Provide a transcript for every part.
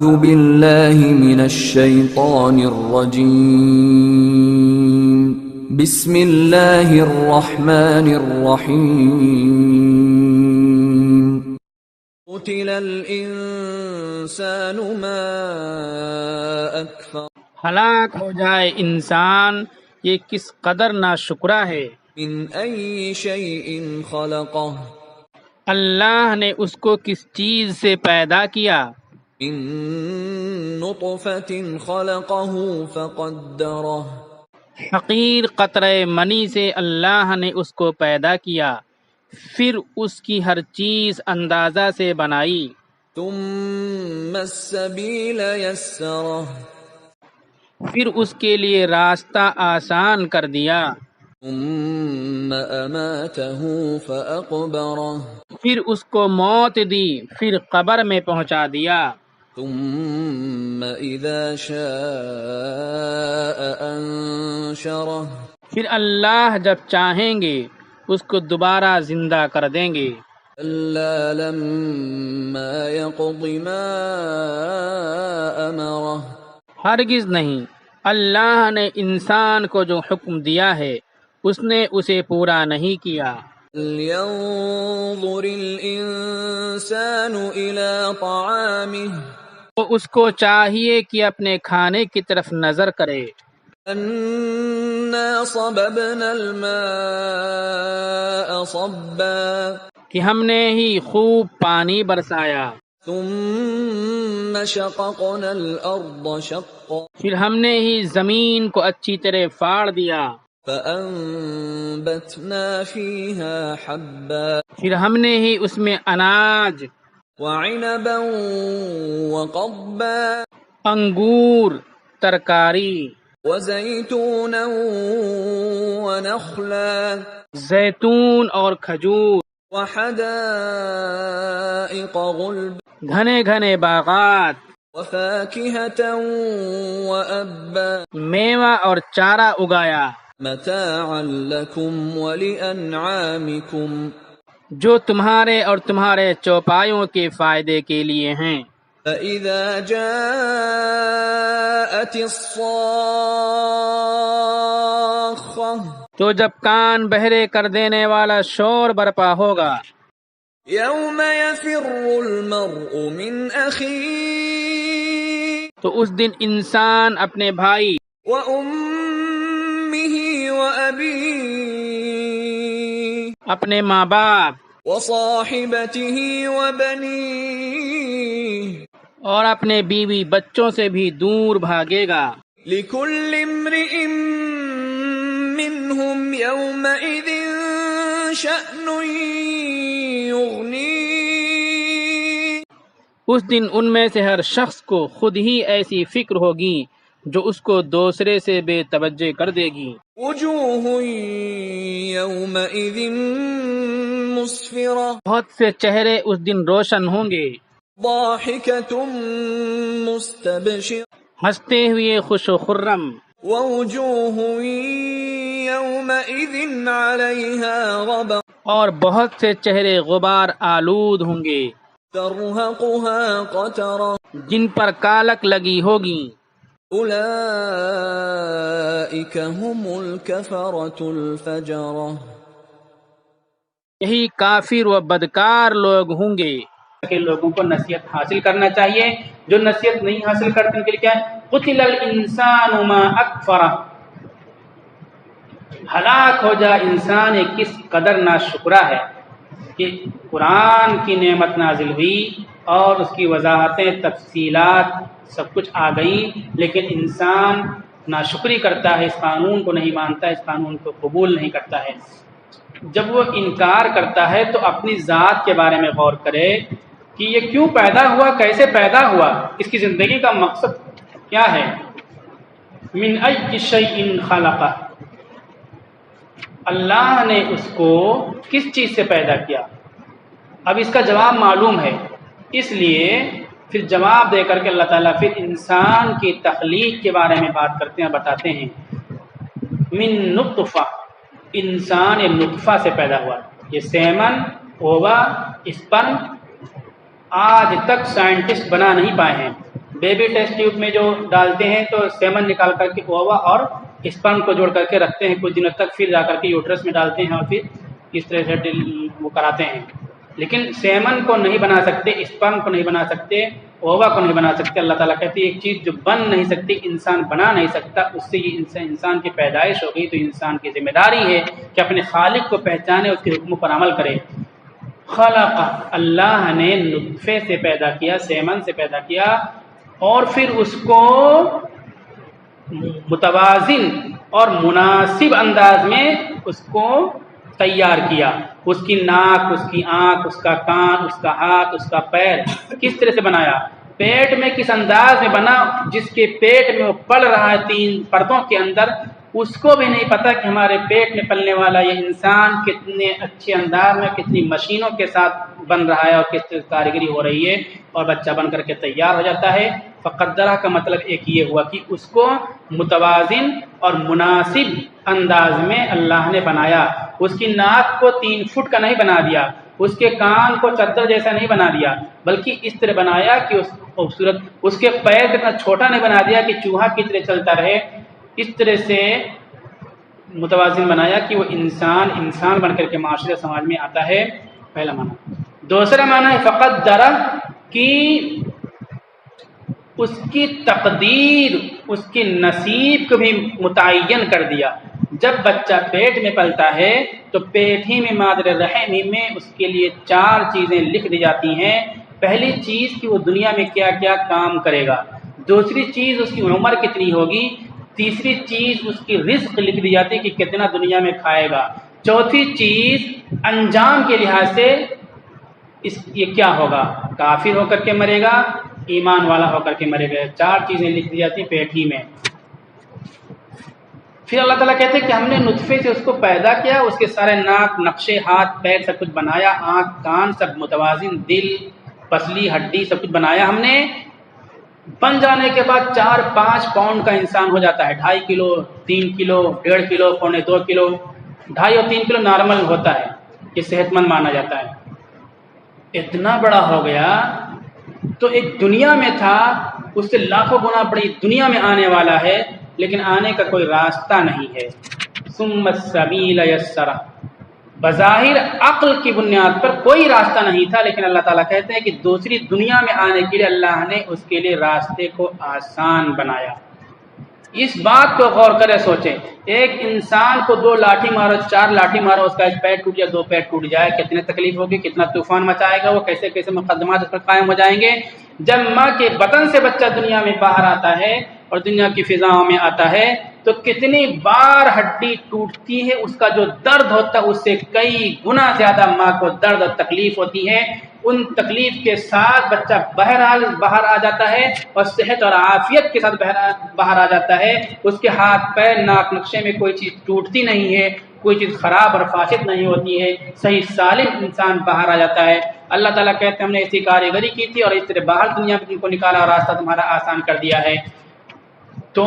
أعوذ بالله من الشيطان الرجيم بسم الله الرحمن الرحيم قتل الإنسان ما أكفر ہلاک ہو جائے انسان، یہ کس قدر ناشکرا ہے۔ من أي شيء خلقه اللہ نے اس کو کس چیز سے پیدا کیا؟ من نطفة خلقه فقدره حقیر قطرہ منی سے اللہ نے اس کو پیدا کیا، پھر اس کی ہر چیز اندازہ سے بنائی۔ ثم السبيل يسره پھر اس کے لیے راستہ آسان کر دیا۔ ثم أماته فأقبره پھر اس کو موت دی، پھر قبر میں پہنچا دیا۔ ثم إذا شاء أنشره پھر اللہ جب چاہیں گے اس کو دوبارہ زندہ کر دیں گے۔ كلا لما يقض ما أمره ہرگز نہیں، اللہ نے انسان کو جو حکم دیا ہے اس نے اسے پورا نہیں کیا۔ فلينظر الإنسان إلى طعامه تو اس کو چاہیے کہ اپنے کھانے کی طرف نظر کرے۔ أنا صببنا الماء صبا کہ ہم نے ہی خوب پانی برسایا، ثم شققنا الأرض شقا پھر ہم نے ہی زمین کو اچھی طرح پھاڑ دیا، فأنبتنا فيها حبا پھر ہم نے ہی اس میں اناج، وعنبا وقضبا انگور، ترکاری، وزيتونا ونخلا زیتون اور کھجور، وحدائق غلبا گھنے گھنے باغات، وفاكهة وأبا میوہ اور چارہ اگایا، متاعا لكم ولأنعامكم جو تمہارے اور تمہارے چوپایوں کے فائدے کے لیے ہیں۔ فإذا جاءت الصاخة تو جب کان بہرے کر دینے والا شور برپا ہوگا، يوم يفر المرء من أخيه تو اس دن انسان اپنے بھائی وأمه وأبيه اپنے ماں باپ وصاحبته وبنيه اور اپنے بیوی بچوں سے بھی دور بھاگے گا۔ لكل امرئ منهم يومئذ شأن يغنيه اس دن ان میں سے ہر شخص کو خود ہی ایسی فکر ہوگی جو اس کو دوسرے سے بے توجہ کر دے گی۔ وجوه يومئذ مسفرة بہت سے چہرے اس دن روشن ہوں گے، ضاحكة مستبشرة ہنستے ہوئے خوش و خرم، ووجوه يومئذ عليها غبرة اور بہت سے چہرے غبار آلود ہوں گے ترهقها قترة جن پر کالک لگی ہوگی۔ أولئك هم الكفرة الفجرة یہی کافر و بدکار لوگ ہوں گے۔ کہ لوگوں کو نصیحت حاصل کرنا چاہیے، جو نصیحت نہیں حاصل کرتے ان کے لیے کیا ہے؟ قتل الانسان ما اکفرہ، ہلاک ہو جا انسان، یہ کس قدر ناشکرا ہے کہ قرآن کی نعمت نازل ہوئی اور اس کی وضاحتیں، تفصیلات سب کچھ آ گئی، لیکن انسان ناشکری کرتا ہے، اس قانون کو نہیں مانتا ہے، اس قانون کو قبول نہیں کرتا ہے۔ جب وہ انکار کرتا ہے تو اپنی ذات کے بارے میں غور کرے کہ یہ کیوں پیدا ہوا، کیسے پیدا ہوا، اس کی زندگی کا مقصد کیا ہے۔ من ای شیء خلقہ، اللہ نے اس کو کس چیز سے پیدا کیا؟ اب اس کا جواب معلوم ہے، اس لیے پھر جواب دے کر کے اللہ تعالیٰ پھر انسان کی تخلیق کے بارے میں بات کرتے ہیں، بتاتے ہیں۔ من نطفہ، انسان ایک نطفہ سے پیدا ہوا، یہ سیمن، اووا، اسپن آج تک سائنٹسٹ بنا نہیں پائے ہیں، بیبی ٹیسٹ ٹیوب میں جو ڈالتے ہیں تو سیمن نکال کر کے اووا اور اسپرم کو جوڑ کر کے رکھتے ہیں کچھ دنوں تک، پھر جا کر کے یوٹرس میں ڈالتے ہیں اور پھر اس طرح سے وہ کراتے ہیں. لیکن سیمن کو نہیں بنا سکتے، اسپرم کو نہیں بنا سکتے، اووا کو نہیں بنا سکتے. اللہ تعالیٰ کہتے ہیں ایک چیز جو بن نہیں سکتی، انسان بنا نہیں سکتا، اس سے یہ انسان کی پیدائش ہو گئی. تو انسان کی ذمہ داری ہے کہ اپنے خالق کو پہچانے، اس کے حکم پر عمل کرے. خلق، اللہ نے نطفے سے پیدا کیا، سیمن سے پیدا کیا، اور پھر اس کو متوازن اور مناسب انداز میں اس کو تیار کیا. اس کی ناک، اس کی آنکھ، اس کا کان، اس کا ہاتھ، اس کا پیر کس طرح سے بنایا، پیٹ میں کس انداز میں بنا. جس کے پیٹ میں وہ پل رہا ہے 3 پردوں کے اندر، اس کو بھی نہیں پتا کہ ہمارے پیٹ میں پلنے والا یہ انسان کتنے اچھے انداز میں، کتنی مشینوں کے ساتھ بن رہا ہے اور کس طرح کاریگری ہو رہی ہے، اور بچہ بن کر کے تیار ہو جاتا ہے. فقدرہ کا مطلب ایک یہ ہوا کہ اس کو متوازن اور مناسب انداز میں اللہ نے بنایا. اس کی ناک کو 3 فٹ کا نہیں بنا دیا، اس کے کان کو چادر جیسا نہیں بنا دیا، بلکہ اس طرح بنایا کہ اس خوبصورت. اس کے پیر اتنا چھوٹا نہیں بنا دیا کہ چوہا کی طرح چلتا رہے. اس طرح سے متوازن بنایا کہ وہ انسان بن کر کے معاشرے سماج میں آتا ہے. پہلا معنی. دوسرا معنی ہے فقدرہ، کہ اس کی تقدیر، اس کی نصیب کو بھی متعین کر دیا. جب بچہ پیٹ میں پلتا ہے تو پیٹ ہی میں، مادر رحم ہی میں اس کے لیے 4 چیزیں لکھ دی جاتی ہیں. پہلی چیز کہ وہ دنیا میں کیا کیا کام کرے گا، دوسری چیز اس کی عمر کتنی ہوگی، تیسری چیز اس کی رزق لکھ دی جاتی کہ کتنا دنیا میں کھائے گا، چوتھی چیز انجام کے لحاظ سے یہ کیا ہوگا، کافر ہو کر کے مرے گا، ایمان والا ہو کر کے مرے گا. 4 چیزیں لکھ دی جاتی پیٹ ہی میں. پھر اللہ تعالیٰ کہتے ہیں کہ ہم نے نطفے سے اس کو پیدا کیا، اس کے سارے ناک، نقشے، ہاتھ پیر سب کچھ بنایا، آنکھ کان سب متوازن، دل پسلی ہڈی سب کچھ بنایا ہم نے. بن جانے کے بعد 4-5 پاؤنڈ کا انسان ہو جاتا ہے. 2.5 کلو، 3 کلو، 1.5 کلو، 2.25 کلو. 2.5 اور 3 کلو نارمل ہوتا ہے، یہ صحت مند مانا جاتا ہے. اتنا بڑا ہو گیا تو ایک دنیا میں تھا، اس سے لاکھوں گنا بڑی دنیا میں آنے والا ہے، لیکن آنے کا کوئی راستہ نہیں ہے. ثم السبیل یسرہ، بظاہر عقل کی بنیاد پر کوئی راستہ نہیں تھا، لیکن اللہ تعالیٰ کہتے ہیں کہ دوسری دنیا میں آنے کے لیے اللہ نے اس کے لیے راستے کو آسان بنایا. اس بات کو غور کرے، سوچیں، ایک انسان کو 2 لاٹھی مارو، 4 لاٹھی مارو، اس کا 1 پیر ٹوٹ جائے، 2 پیر ٹوٹ جائے، کتنے تکلیف ہوگی، کتنا طوفان مچائے گا وہ، کیسے کیسے مقدمات اس پر قائم ہو جائیں گے. جب ماں کے بطن سے بچہ دنیا میں باہر آتا ہے اور دنیا کی فضاؤں میں آتا ہے تو کتنی بار ہڈی ٹوٹتی ہے، اس کا جو درد ہوتا ہے اس سے کئی گنا زیادہ ماں کو درد اور تکلیف ہوتی ہے. ان تکلیف کے ساتھ بچہ بہرحال باہر آ جاتا ہے اور صحت اور عافیت کے ساتھ باہر آ جاتا ہے. اس کے ہاتھ پیر ناک نقشے میں کوئی چیز ٹوٹتی نہیں ہے، کوئی چیز خراب اور فاسد نہیں ہوتی ہے، صحیح سالم انسان باہر آ جاتا ہے. اللہ تعالیٰ کہتے ہیں ہم نے ایسی کاریگری کی تھی اور اس طرح باہر دنیا میں تم کو نکالا اور راستہ تمہارا آسان کر دیا ہے. تو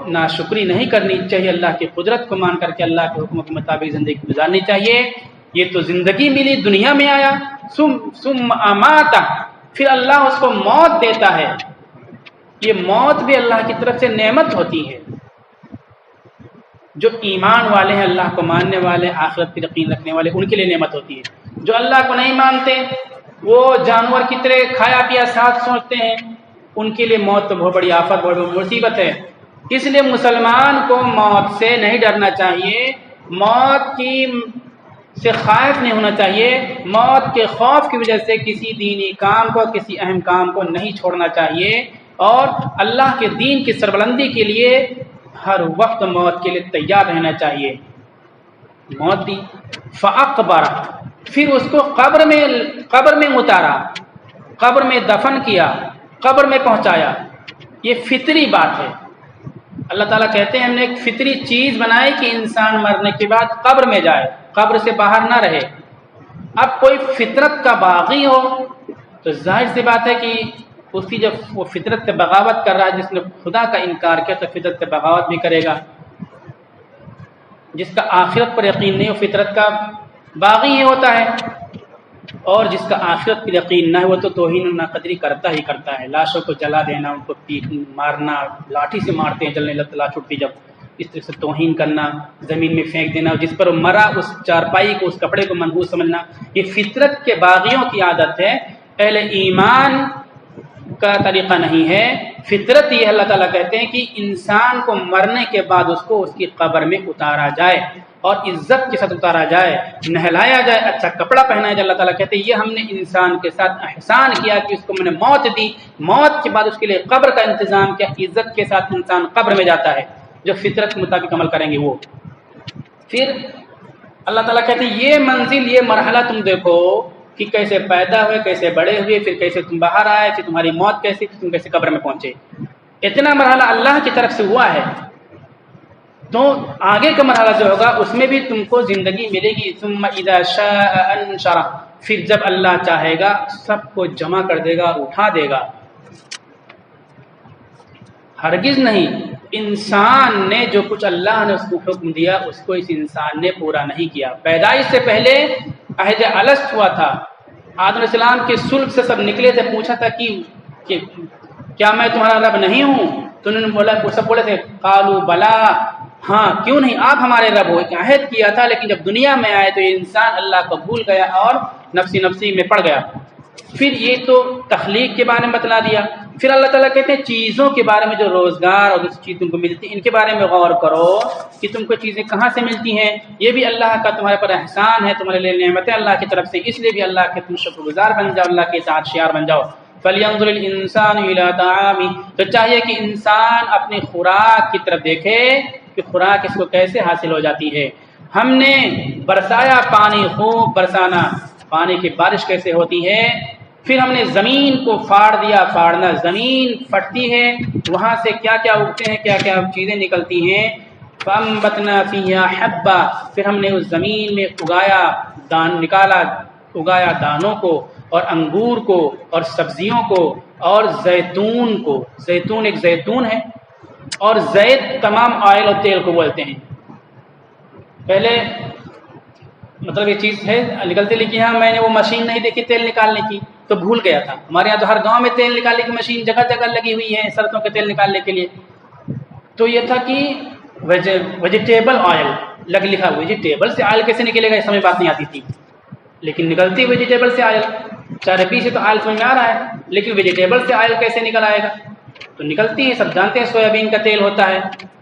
ناشکری نہیں کرنی چاہیے، اللہ کی قدرت کو مان کر کے اللہ کے حکم کے مطابق زندگی گزارنی چاہیے. یہ تو زندگی ملی، دنیا میں آیا. ثم اماتہ، پھر اللہ اس کو موت دیتا ہے. یہ موت بھی اللہ کی طرف سے نعمت ہوتی ہے. جو ایمان والے ہیں، اللہ کو ماننے والے، آخرت پر یقین رکھنے والے، ان کے لیے نعمت ہوتی ہے. جو اللہ کو نہیں مانتے، وہ جانور کی طرح کھایا پیا ساتھ سوچتے ہیں، ان کے لیے موت تو بہت بڑی آفت، بہت بڑی مصیبت ہے. اس لیے مسلمان کو موت سے نہیں ڈرنا چاہیے، موت کی سے خائف نہیں ہونا چاہیے. موت کے خوف کی وجہ سے کسی دینی کام کو، کسی اہم کام کو نہیں چھوڑنا چاہیے، اور اللہ کے دین کی سربلندی کے لیے ہر وقت موت کے لیے تیار رہنا چاہیے. موت دی. فاقبر، پھر اس کو قبر میں اتارا، قبر میں دفن کیا، قبر میں پہنچایا. یہ فطری بات ہے. اللہ تعالیٰ کہتے ہیں ہم نے ایک فطری چیز بنائی کہ انسان مرنے کے بعد قبر میں جائے، قبر سے باہر نہ رہے. اب کوئی فطرت کا باغی ہو تو ظاہر سی بات ہے کہ اس کی جب وہ فطرت سے بغاوت کر رہا ہے، جس نے خدا کا انکار کیا تو فطرت سے بغاوت بھی کرے گا. جس کا آخرت پر یقین نہیں، وہ فطرت کا باغی ہی ہوتا ہے. اور جس کا آخرت پر یقین نہ ہے وہ تو توہین و ناقدری کرتا ہی کرتا ہے. لاشوں کو جلا دینا، ان کو پیٹ مارنا، لاٹھی سے مارتے ہیں جلنے لگتا لاٹھ چھٹتی جب، اس طرح سے توہین کرنا، زمین میں پھینک دینا، جس پر مرا اس چارپائی کو، اس کپڑے کو منحوس سمجھنا، یہ فطرت کے باغیوں کی عادت ہے. اہل ایمان کا طریقہ نہیں ہے. فطرت یہ اللہ تعالیٰ کہتے ہیں کہ انسان کو مرنے کے بعد اس کو اس کی قبر میں اتارا جائے اور عزت کے ساتھ اتارا جائے، نہلایا جائے، اچھا کپڑا پہنایا جائے. اللہ تعالیٰ کہتے ہیں یہ ہم نے انسان کے ساتھ احسان کیا کہ اس کو میں نے موت دی، موت کے بعد اس کے لیے قبر کا انتظام کیا، عزت کے ساتھ انسان قبر میں جاتا ہے. جو فطرت کے مطابق عمل کریں گے وہ. پھر اللہ تعالیٰ کہتے ہیں یہ منزل، یہ مرحلہ تم دیکھو کہ کیسے پیدا ہوئے، کیسے بڑے ہوئے، پھر کیسے تم باہر آئے، پھر تمہاری موت کیسی، پھر تم کیسے قبر میں پہنچے. اتنا مرحلہ اللہ کی طرف سے ہوا ہے. تو آگے کا مرحلہ جو ہوگا اس میں بھی تم کو زندگی ملے گی. ثم اذا شاء انشرہ، پھر جب اللہ چاہے گا سب کو جمع کر دے گا، اٹھا دے گا. ہرگز نہیں. انسان نے جو کچھ اللہ نے اس کو حکم دیا اس کو اس انسان نے پورا نہیں کیا. پیدائش سے پہلے عہد الست ہوا تھا. آدم علیہ السلام کے سلب سے سب نکلے تھے. پوچھا تھا کہ کیا میں تمہارا رب نہیں ہوں؟ تو انہوں نے بولا، سب بولے تھے قالوا بلا، ہاں کیوں نہیں، آپ ہمارے رب ہو. ایک عہد کیا تھا، لیکن جب دنیا میں آئے تو یہ انسان اللہ کو بھول گیا اور نفسی نفسی میں پڑ گیا. پھر یہ تو تخلیق کے بارے میں بتلا دیا. پھر اللہ تعالیٰ کہتے ہیں چیزوں کے بارے میں، جو روزگار اور دوسری چیز تم کو ملتی ہیں ان کے بارے میں غور کرو کہ تم کو چیزیں کہاں سے ملتی ہیں. یہ بھی اللہ کا تمہارے پر احسان ہے، تمہارے لیے نعمتیں اللہ کی طرف سے. اس لیے بھی اللہ کے تم شکر گزار بن جاؤ، اللہ کے اطاعت شیار بن جاؤ. فَلْيَنظُرِ الْإِنسَانُ إِلَىٰ طَعَامِهِ، تو چاہیے کہ انسان اپنی خوراک کی طرف دیکھے کہ خوراک اس کو کیسے حاصل ہو جاتی ہے. ہم نے برسایا پانی، خوب برسانا، پانی کی بارش کیسے ہوتی ہے. پھر ہم نے زمین کو پھاڑ دیا، پھاڑنا، زمین پھٹتی ہے، وہاں سے کیا کیا اگتے ہیں، کیا کیا چیزیں نکلتی ہیں. فَأَنبَتْنَا فِيهَا حَبًّا، پھر ہم نے اس زمین میں اگایا، اگایا دانوں کو اور انگور کو اور سبزیوں کو اور زیتون کو. زیتون ایک زیتون ہے، اور زیت تمام آئل اور تیل کو بولتے ہیں. پہلے مطلب یہ چیز ہے نکلتے، لیکن ہاں میں نے وہ مشین نہیں دیکھی تیل نکالنے کی تو بھول گیا تھا. ہمارے یہاں تو ہر گاؤں میں تیل نکالنے کی مشین جگہ جگہ لگی ہوئی ہے سڑکوں کے تیل نکالنے کے لیے. تو یہ تھا کہ ویجیٹیبل آئل لکھا ویجیٹیبل سے آئل کیسے نکلے گا، اس سمجھ بات نہیں آتی تھی. لیکن نکلتی ویجیٹیبل سے آئل، چربی سے تو آئل سمجھ میں آ رہا ہے، لیکن ویجیٹیبل سے آئل کیسے نکل آئے گا. تو نکلتی ہے، سب جانتے ہیں سویابین کا تیل ہوتا ہے.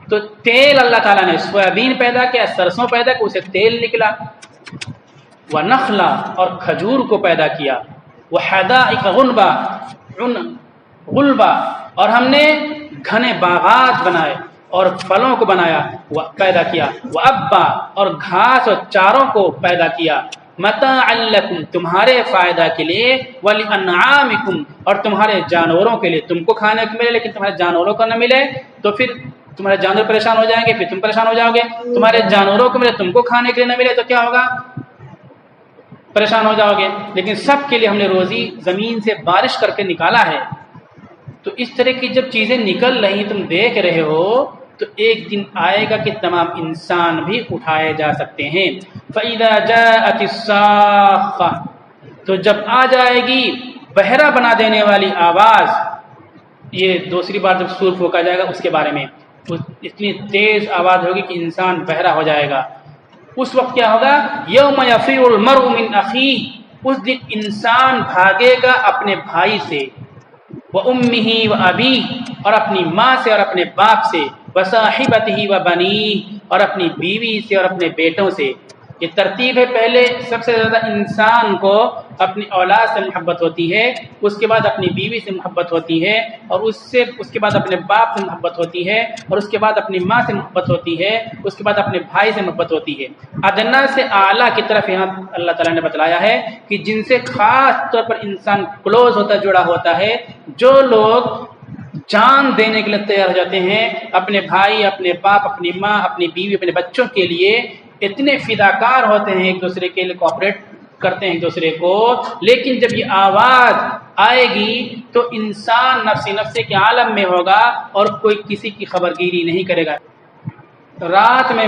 تو تیل اللہ تعالیٰ نے سویابین پیدا کیا، سرسوں پیدا کیا، اسے تیل نکلا. وَنَخْلًا، اور کھجور کو پیدا کیا. وَحَدَائِقَ غُلْبًا، اور ہم نے گھنے باغات بنائے اور پھلوں کو بنایا، پیدا کیا. وَأَبًّا، اور گھاس اور چاروں کو پیدا کیا. مَتَاعًا لَكُمْ، تمہارے فائدہ کے لیے. وَلِأَنْعَامِكُمْ، اور تمہارے جانوروں کے لیے. تم کو کھانے کو ملے لیکن تمہارے جانوروں کو نہ ملے تو پھر تمہارے جانور پریشان ہو جائیں گے، پھر تم پریشان ہو جاؤ گے. تمہارے جانوروں کو ملے، تم کو کھانے کے لیے نہ ملے تو کیا ہوگا، پریشان ہو جاؤ گے. لیکن سب کے لیے ہم نے روزی زمین سے بارش کر کے نکالا ہے. تو اس طرح کی جب چیزیں نکل رہی تم دیکھ رہے ہو تو ایک دن آئے گا کہ تمام انسان بھی اٹھائے جا سکتے ہیں. فَإِذَا جَاءَتِ الصَّاخَّةُ، تو جب آ جائے گی بہرا بنا دینے والی آواز. یہ دوسری بار جب سور پھونکا جائے گا اس کے بارے میں، اتنی تیز آواز ہوگی کہ انسان بہرا ہو جائے گا. اس وقت کیا ہوگا، یوم یفر المرء من اخیہ، اس دن انسان بھاگے گا اپنے بھائی سے. وامہ وابیہ، اور اپنی ماں سے اور اپنے باپ سے. وصاحبتہ وبنیہ، اور اپنی بیوی سے اور اپنے بیٹوں سے. یہ ترتیب ہے. پہلے سب سے زیادہ انسان کو اپنی اولاد سے محبت ہوتی ہے، اس کے بعد اپنی بیوی سے محبت ہوتی ہے، اور اس کے بعد اپنے باپ سے محبت ہوتی ہے، اور اس کے بعد اپنی ماں سے محبت ہوتی ہے، اس کے بعد اپنے بھائی سے محبت ہوتی ہے. ادنا سے اعلیٰ کی طرف یہاں اللہ تعالیٰ نے بتلایا ہے کہ جن سے خاص طور پر انسان کلوز ہوتا، جڑا ہوتا ہے. جو لوگ جان دینے کے لیے تیار ہو جاتے ہیں اپنے بھائی، اپنے باپ، اپنی ماں، اپنی بیوی، اپنے بچوں کے لیے، اتنے فداکار ہوتے ہیں، ایک دوسرے کے لیے کوآپریٹ کرتے ہیں ایک دوسرے کو. لیکن جب یہ آواز آئے گی تو انسان نفسی نفسی کے عالم میں ہوگا اور کوئی کسی کی خبر گیری نہیں کرے گا. رات میں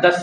10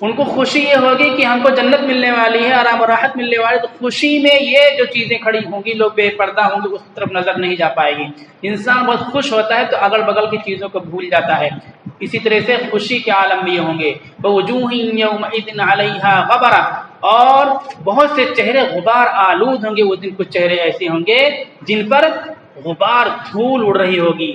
ان کو خوشی یہ ہوگی کہ ہم کو جنت ملنے والی ہے، آرام و راحت ملنے والی ہے، تو خوشی میں یہ جو چیزیں کھڑی ہوں گی، لوگ بے پردہ ہوں گے، اس طرف نظر نہیں جا پائے گی۔ انسان بہت خوش ہوتا ہے تو اگل بغل کی چیزوں کو بھول جاتا ہے۔ اسی طرح سے خوشی کے عالم میں یہ ہوں گے، وَوُجُوهٍ يَوْمَئِذٍ عَلَيْهَا غَبَرَةٌ، اور بہت سے چہرے غبار آلود ہوں گے۔ اس دن کچھ چہرے ایسے ہوں گے جن پر غبار، دھول اڑ رہی ہوگی،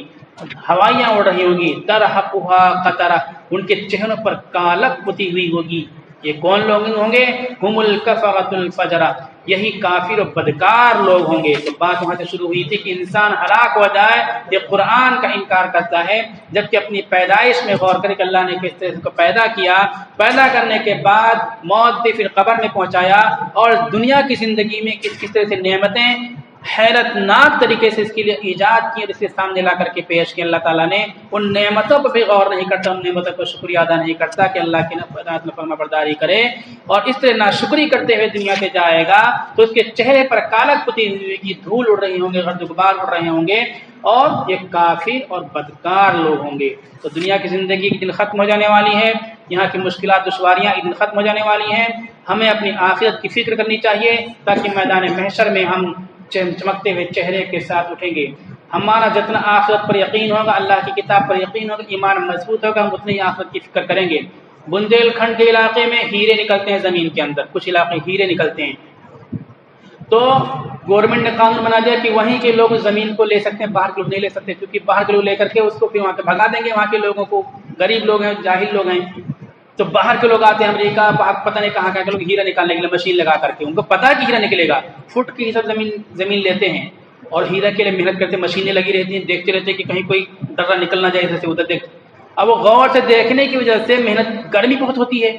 ہوائیاں اڑ رہی ہوگی، ترہقها قطرہ، ان کے چہروں پر کالک پتی ہوئی ہوگی۔ یہ کون لوگ ہوں گے؟ ہم الکفرۃ الفجرہ، یہی کافر و بدکار لوگ ہوں گے۔ تو بات وہاں سے شروع ہوئی تھی کہ انسان ہلاک ہو جائے، یہ قرآن کا انکار کرتا ہے، جبکہ اپنی پیدائش میں غور کرے کہ اللہ نے کس طرح کو پیدا کیا، پیدا کرنے کے بعد موت دے، پھر قبر میں پہنچایا، اور دنیا کی زندگی میں کس کس طرح سے نعمتیں حیرت ناک طریقے سے اس کے لیے ایجاد کی اور اس کے سامنے لا کر کے پیش کیا۔ اللہ تعالیٰ نے ان نعمتوں پر بھی غور نہیں کرتا، ان نعمتوں پر شکریہ ادا نہیں کرتا کہ اللہ کی نافرمانی میں فرما برداری کرے، اور اس طرح ناشکری کرتے ہوئے دنیا سے جائے گا تو اس کے چہرے پر کالک پتی ہوئی گی، دھول اڑ رہی ہوں گے، گرد غبار اڑ رہے ہوں گے، اور یہ کافر اور بدکار لوگ ہوں گے۔ تو دنیا کی زندگی ایک دن ختم ہو جانے والی ہے، یہاں کی مشکلات دشواریاں ایک دن ختم ہو جانے والی ہیں۔ ہمیں اپنی آخرت کی فکر کرنی چاہیے تاکہ میدان محشر میں ہم چمکتے ہوئے چہرے کے ساتھ اٹھیں گے۔ ہمارا جتنا آخرت پر یقین ہوگا، اللہ کی کتاب پر یقین ہوگا، ایمان مضبوط ہوگا، ہم اتنی ہی آخرت کی فکر کریں گے۔ بندیل کھنڈ کے علاقے میں ہیرے نکلتے ہیں زمین کے اندر، کچھ علاقے ہیرے نکلتے ہیں، تو گورنمنٹ نے قانون بنا دیا کہ وہیں کے لوگ زمین کو لے سکتے ہیں، باہر کے لوگ نہیں لے سکتے، کیونکہ باہر کے لوگ لے کر کے اس کو پھر وہاں کے بھگا دیں گے، وہاں کے لوگوں کو، غریب لوگ ہیں، جاہل لوگ ہیں، تو باہر کے لوگ آتے ہیں امریکہ، پتہ نہیں کہاں کے لوگ ہیرا نکالنے کے لیے مشین لگا کر کے، ان کو پتہ ہے کہ ہیرا نکلے گا، فٹ کے حساب زمین لیتے ہیں اور ہیرا کے لیے محنت کرتے ہیں، مشینیں لگی رہتی ہیں، دیکھتے رہتے ہیں کہ کہیں کوئی ڈرا نکل نہ جائے ادھر سے ادھر دیکھ۔ اب وہ غور سے دیکھنے کی وجہ سے محنت، گرمی بہت ہوتی ہے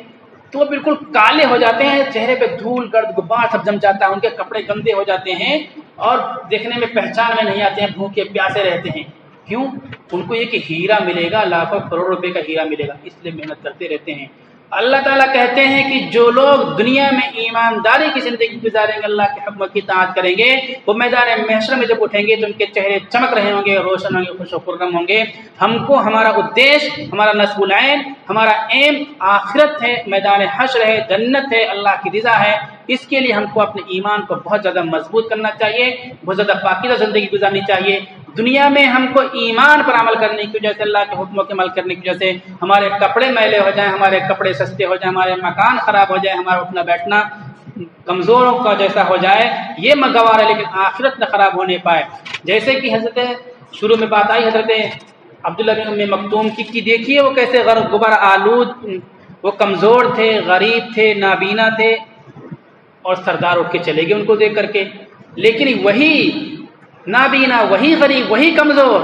تو وہ بالکل کالے ہو جاتے ہیں، چہرے پہ دھول گرد غبار سب جم جاتا ہے، ان کے کپڑے گندے ہو جاتے ہیں اور دیکھنے میں پہچان میں نہیں آتے ہیں، بھوکے پیاسے رہتے ہیں۔ کیوں؟ ان کو یہ کہ ہیرا ملے گا، لاکھوں کروڑ روپے کا ہیرا ملے گا، اس لیے محنت کرتے رہتے ہیں۔ اللہ تعالیٰ کہتے ہیں کہ جو لوگ دنیا میں ایمانداری کی زندگی گزاریں گے، اللہ کے حکم کی اطاعت کریں گے، وہ میدان محشر میں جب اٹھیں گے تو ان کے چہرے چمک رہے ہوں گے، روشن ہوں گے، خوش و خرم ہوں گے۔ ہم کو ہمارا ادیش، ہمارا نصب العین، ہمارا ایم آخرت ہے، میدان حشر ہے، جنت ہے، اللہ کی رضا ہے۔ اس کے لیے ہم کو اپنے ایمان کو بہت زیادہ مضبوط کرنا چاہیے، بہت زیادہ پاکیزہ زندگی گزارنی چاہیے۔ دنیا میں ہم کو ایمان پر عمل کرنے کی وجہ سے، اللہ کے حکموں کے عمل کرنے کی وجہ سے ہمارے کپڑے میلے ہو جائیں، ہمارے کپڑے سستے ہو جائیں، ہمارے مکان خراب ہو جائے، ہمارا اٹھنا بیٹھنا کمزوروں کا جیسا ہو جائے، یہ گوار ہے، لیکن آخرت نہ خراب ہونے پائے۔ جیسے کہ حضرت شروع میں بات آئی حضرت عبداللہ بن ام مکتوم کی، کہ دیکھیے وہ کیسے غبار آلود، وہ کمزور تھے، غریب تھے، نابینا تھے، اور سردار اٹھ کے چلے گئے ان کو دیکھ کر کے۔ لیکن وہی نابینا، وہی غریب، وہی کمزور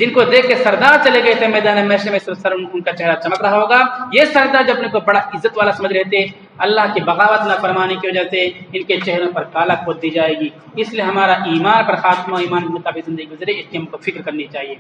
جن کو دیکھ کے سردار چلے گئے تھے میدان محشر میں، سر ان کا چہرہ چمک رہا ہوگا۔ یہ سردار جو اپنے کو بڑا عزت والا سمجھ رہے تھے، اللہ کی بغاوت نہ فرمانے کی وجہ سے ان کے چہروں پر کالا پوت دی جائے گی۔ اس لیے ہمارا ایمان پر خاتمہ، ایمان کے مطابق زندگی گزرے، اس کی ہم کو فکر کرنی چاہیے۔